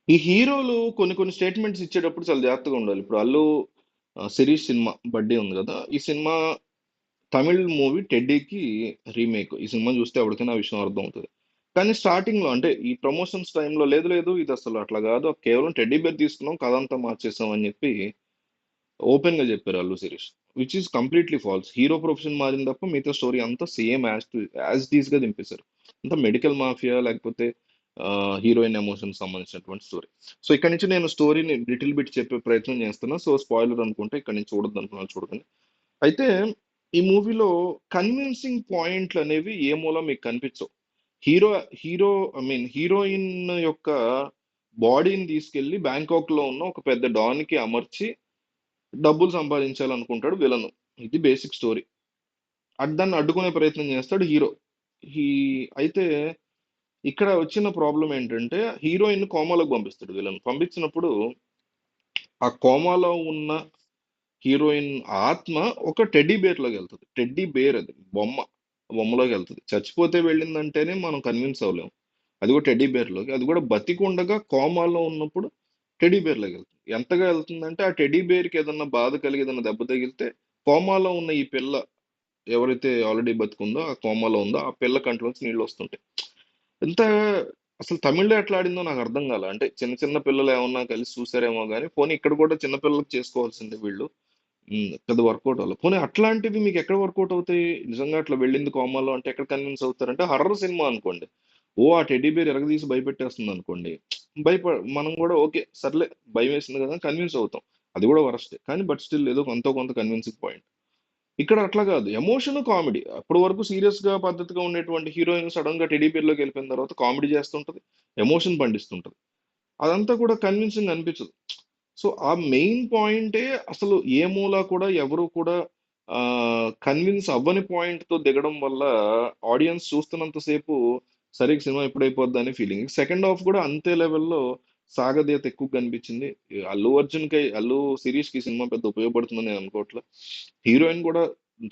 ఈ హీరోలు కొన్ని కొన్ని స్టేట్మెంట్స్ ఇచ్చేటప్పుడు చాలా జాగ్రత్తగా ఉండాలి. ఇప్పుడు శిరీష్ సినిమా 'బడ్డీ' ఉంది కదా! ఈ సినిమా తమిళ్ మూవీ 'టెడ్డీకి' రీమేక్. ఈ సినిమా చూస్తే ఎవరికైనా ఆ విషయం అర్థమవుతది. కానీ స్టార్టింగ్‌లో అంటే ఈ ప్రమోషన్స్ టైమ్‌లో లేదు లేదు ఇది అసలు అట్లా కాదు. కేవలం టెడ్డీ బేర్ తీసుకున్నాం. కథ అంతా మార్చేసాం అని చెప్పి ఓపెన్‌గా చెప్పారు Allu Sirish. Which is completely false. Hero profession మారింది తప్ప మిగతా స్టోరీ అంతా సేమ్ యాజ్ ఇట్ ఈస్‌గా దింపేశారు. అంతా మెడికల్ మాఫియా లేకపోతే హీరోయిన్ ఎమోషన్‌కి సంబంధించినటువంటి స్టోరీ. సో, ఇక్కడి నుంచి నేను స్టోరీని లిటిల్ బిట్ చెప్పే ప్రయత్నం చేస్తున్నా. సో, స్పాయిలర్ అనుకుంటే ఇక్కడి నుంచి చూడొద్దనుకున్న వాళ్ళు చూడకండి. అయితే ఈ మూవీలో కన్విన్సింగ్ పాయింట్లనేవి ఏ మూల మీకు కనిపించవు. Hero hero I mean heroine యొక్క బాడీని తీసుకెళ్ళి బ్యాంకాక్‌లో ఉన్న ఒక పెద్ద డాన్‌కి అమర్చి డబ్బులు సంపాదించాలనుకుంటాడు విలను. ఇది బేసిక్ స్టోరీ. దాన్ని అడ్డుకునే ప్రయత్నం చేస్తాడు హీరో. హీ అయితే ఇక్కడ వచ్చిన ప్రాబ్లమ్ ఏంటంటే హీరోయిన్ కోమాలోకి పంపిస్తాడు విలన్. పంపించినప్పుడు ఆ కోమాలో ఉన్న హీరోయిన్ ఆత్మ ఒక టెడ్డీ బేర్ లోకి వెళ్తది. టెడ్డీ బేర్ అది బొమ్మ. బొమ్మలోకి వెళ్తది. చచ్చిపోతే వెళ్ళిందంటేనే మనం కన్విన్స్ అవ్వలేం. అది కూడా టెడ్డీ బేర్ లోకి. అది కూడా బతికుండగా కోమాలో ఉన్నప్పుడు టెడ్డీ బేర్ లోకి వెళ్తుంది. ఎంతగా వెళ్తుందంటే ఆ టెడ్డీ బేర్ కి ఏదన్నా బాధ కలిగి ఏదన్నా దెబ్బ తగిలితే కోమాలో ఉన్న ఈ పిల్ల ఎవరైతే ఆల్రెడీ బతికుందో ఆ కోమాలో ఉందో ఆ పిల్ల కంట్లోంచి నీళ్ళు వస్తుంటాయి. ఎంత అసలు తమిళ్లో ఎట్లా ఆడిందో నాకు అర్థం కాల. అంటే చిన్న చిన్న పిల్లలు ఏమన్నా కలిసి చూసారేమో గానీ పోనీ ఇక్కడ కూడా చిన్న పిల్లలకి చేసుకోవాల్సిందే వీళ్ళు. పెద్ద వర్కౌట్ అవ్వలే. పోనీ అట్లాంటివి మీకు ఎక్కడ వర్కౌట్ అవుతాయి? నిజంగా అట్లా వెళ్ళింది కోమాలో అంటే ఎక్కడ కన్విన్స్ అవుతారంటే హర్రర్ సినిమా అనుకోండి. ఆ టెడ్డీ బేర్ ఎరగదీసి భయపెట్టేస్తుంది అనుకోండి. భయప మనం కూడా ఓకే. సర్లే భయమేసింది కదా! కన్విన్స్ అవుతాం. అది కూడా వరస్టే. కానీ బట్ స్టిల్ ఏదో ఎంతో కొంత కన్విన్సింగ్ పాయింట్. ఇక్కడ అట్లా కాదు. Emotion, comedy. అప్పటి వరకు సీరియస్‌గా పద్ధతిగా ఉండేటువంటి హీరోయిన్ సడెన్‌గా టెడ్డీ బేర్‌లోకి వెళ్ళిపోయిన తర్వాత కామెడీ చేస్తుంటది. ఎమోషన్ పండిస్తుంటది. అదంతా కూడా కన్విన్సింగ్ అనిపించదు. సో, ఆ మెయిన్ పాయింటే అసలు ఏ మూల కూడా ఎవరు కూడా కన్విన్స్ అవ్వని పాయింట్‌తో దిగడం వల్ల ఆడియన్స్ చూస్తున్నంత సేపు సరే ఈ సినిమా ఎప్పుడైపోద్దా అని ఫీలింగ్. సెకండ్ హాఫ్ కూడా అంతే లెవెల్‌లో సాగదీత ఎక్కువగా కనిపించింది. అల్లు శిరీష్‌కి ఈ సినిమా పెద్ద ఉపయోగపడుతుందని నేను అనుకోవట్లే. హీరోయిన్ కూడా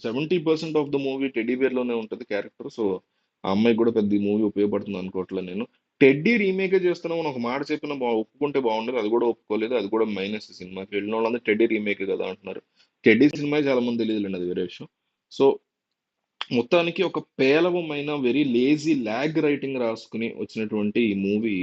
70% ఆఫ్ ద మూవీ టెడ్డీ బేర్‌లోనే ఉంటది క్యారెక్టర్. సో, ఆ అమ్మాయికి కూడా పెద్ద ఈ మూవీ ఉపయోగపడుతుంది అనుకోవట్లే నేను. టెడ్డీ రీమేకే చేస్తున్నామని ఒక మాట చెప్పినా ఒప్పుకుంటే బాగుండేది. అది కూడా ఒప్పుకోలేదు. అది కూడా మైనస్ ఈ సినిమాకి. వెళ్ళినోళ్ళందరూ టెడ్డీ రీమేకే కదా అంటున్నారు. టెడ్డీ సినిమా చాలా మంది తెలియదులేండి అది వేరే విషయం. సో, మొత్తానికి ఒక పేలవమైన వెరీ లేజీ ల్యాగ్ రైటింగ్ రాసుకుని వచ్చినటువంటి ఈ మూవీ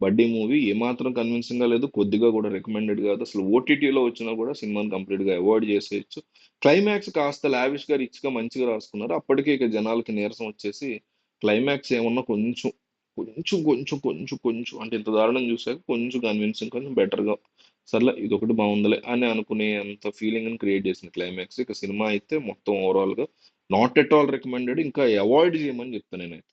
'బడ్డీ' మూవీ ఏమాత్రం కన్విన్సింగ్ గా లేదు. కొద్దిగా కూడా రికమెండెడ్ కాదు. అసలు ఓటీటీలో వచ్చినా కూడా సినిమాని కంప్లీట్ గా అవాయిడ్ చేసేయచ్చు. క్లైమాక్స్ కాస్త లావిష్ గా రిచ్ గా మంచిగా రాసుకున్నారు. అప్పటికే ఇక జనాలకి నీరసం వచ్చేసి క్లైమాక్స్ ఏమన్నా కొంచెం కొంచెం కొంచెం కొంచెం కొంచెం అంటే ఇంత దారుణం చూసాక కొంచెం కన్విన్సింగ్ కొంచెం బెటర్ గా సర్లే ఇదొకటి బాగుందిలే అని అనుకునే అంత ఫీలింగ్ క్రియేట్ చేసింది క్లైమాక్స్. ఇక సినిమా అయితే మొత్తం ఓవరాల్ గా నాట్ ఎట్ ఆల్ రికమెండెడ్. ఇంకా అవాయిడ్ చేయమని చెప్తాను నేనైతే.